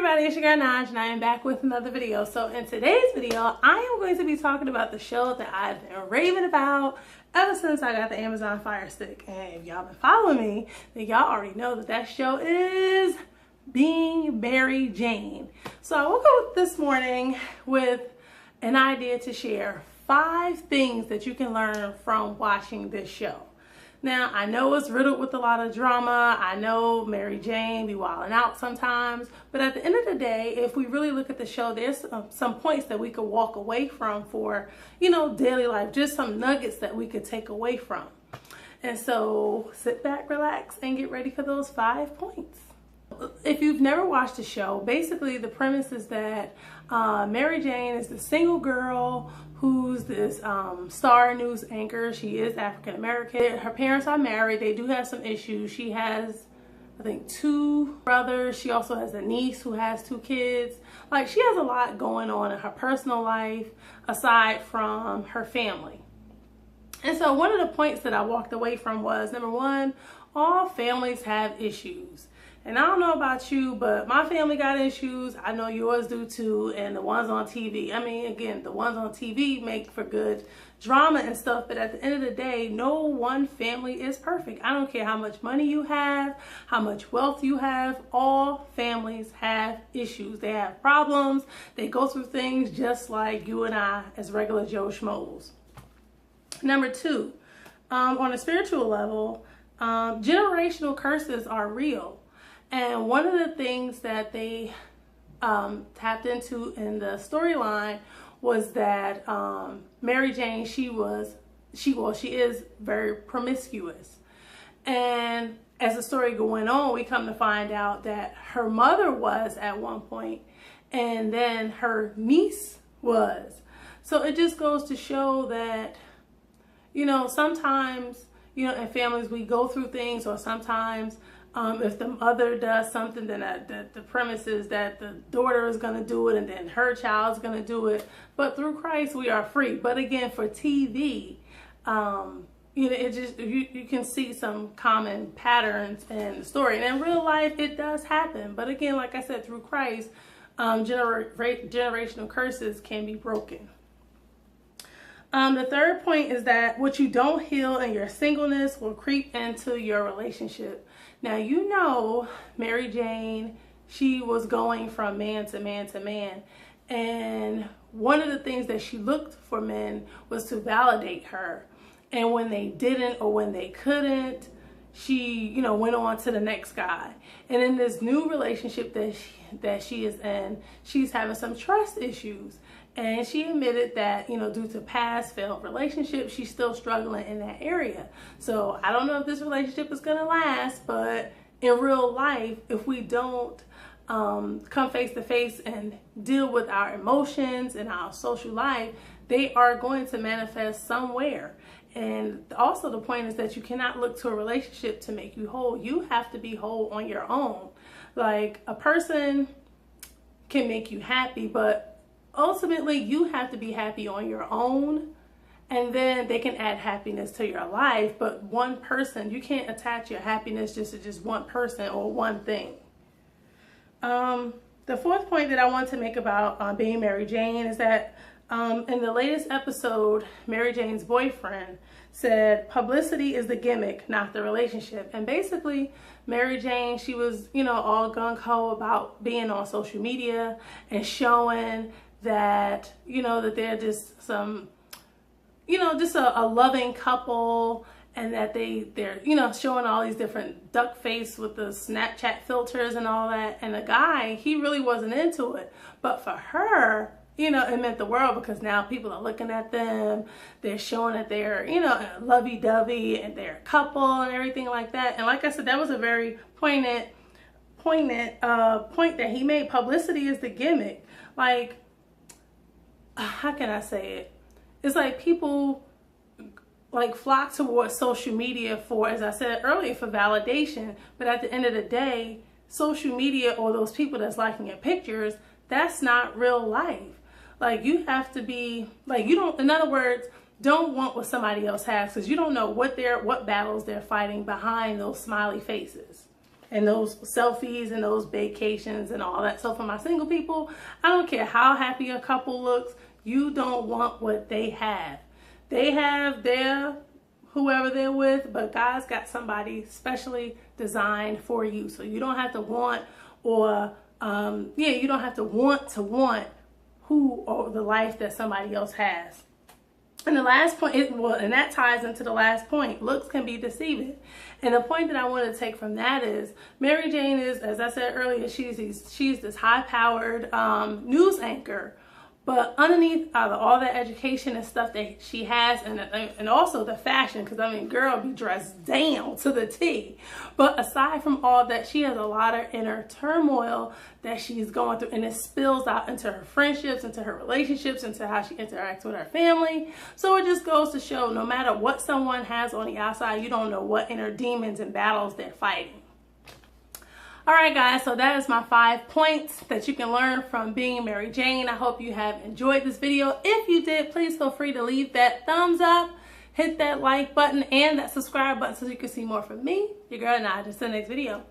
everybody, it's your girl Naj and I am back with another video. So in today's video, I am going to be talking about the show that I've been raving about ever since I got the Amazon Fire Stick. And if y'all been following me, then y'all already know that that show is Being Mary Jane. So I woke up this morning with an idea to share 5 things that you can learn from watching this show. Now, I know it's riddled with a lot of drama. I know Mary Jane be wilding out sometimes. But at the end of the day, if we really look at the show, there's some points that we could walk away from for, daily life. Just some nuggets that we could take away from. And so sit back, relax, and get ready for those 5 points. If you've never watched the show, basically the premise is that Mary Jane is the single girl who's this star news anchor. She is African American. Her parents are married. They do have some issues. She has, I think, 2 brothers. She also has a niece who has 2 kids. Like, she has a lot going on in her personal life aside from her family. And so one of the points that I walked away from was, number 1, all families have issues. And I don't know about you, but my family got issues. I know yours do too. And the ones on TV, again, the ones on TV make for good drama and stuff. But at the end of the day, no one family is perfect. I don't care how much money you have, how much wealth you have. All families have issues. They have problems. They go through things just like you and I as regular Joe Schmoes. Number 2, on a spiritual level, generational curses are real. And one of the things that they tapped into in the storyline was that Mary Jane, she is very promiscuous. And as the story going on, we come to find out that her mother was at one point, and then her niece was. So it just goes to show that, sometimes, in families we go through things, or sometimes if the mother does something, then the premise is that the daughter is going to do it, and then her child's going to do it. But through Christ, we are free. But again, for TV, it just you can see some common patterns in the story. And in real life, it does happen. But again, like I said, through Christ, generational curses can be broken. The third point is that what you don't heal in your singleness will creep into your relationship. Now, Mary Jane, she was going from man to man to man. And one of the things that she looked for men was to validate her. And when they didn't, or when they couldn't, she, went on to the next guy. And in this new relationship that she is in, she's having some trust issues. And she admitted that, due to past failed relationships, she's still struggling in that area. So I don't know if this relationship is going to last, but in real life, if we don't come face to face and deal with our emotions and our social life, they are going to manifest somewhere. And also the point is that you cannot look to a relationship to make you whole. You have to be whole on your own. Like, a person can make you happy, but ultimately you have to be happy on your own, and then they can add happiness to your life. But one person, you can't attach your happiness just to just one person or one thing. The 4th point that I want to make about Being Mary Jane is that in the latest episode, Mary Jane's boyfriend said publicity is the gimmick, not the relationship. And basically, Mary Jane, she was, all gung-ho about being on social media and showing that, that they're just some, just a loving couple, and that they're, showing all these different duck face with the Snapchat filters and all that. And the guy, he really wasn't into it. But for her, it meant the world, because now people are looking at them. They're showing that they're, lovey-dovey, and they're a couple and everything like that. And like I said, that was a very poignant point that he made. Publicity is the gimmick. Like, how can I say it? It's like people flock towards social media for, as I said earlier, for validation. But at the end of the day, social media, or those people that's liking your pictures, that's not real life. Like, you have to be, in other words, don't want what somebody else has, because you don't know what battles they're fighting behind those smiley faces. and those selfies and those vacations and all that. So for my single people, I don't care how happy a couple looks, you don't want what they have. They have their whoever they're with, but God's got somebody specially designed for you. So you don't have to want, or you don't have to want who or the life that somebody else has. And the last point, and that ties into the last point, looks can be deceiving. And the point that I want to take from that is, Mary Jane is, as I said earlier, she's this high-powered news anchor. But underneath all the education and stuff that she has, and also the fashion, because I mean, girl be dressed down to the T. But aside from all that, she has a lot of inner turmoil that she's going through, and it spills out into her friendships, into her relationships, into how she interacts with her family. So it just goes to show, no matter what someone has on the outside, you don't know what inner demons and battles they're fighting. All right, guys, so that is my 5 points that you can learn from being Mary Jane. I hope you have enjoyed this video. If you did, please feel free to leave that thumbs up, hit that like button and that subscribe button so you can see more from me, your girl, and I. Until the next video.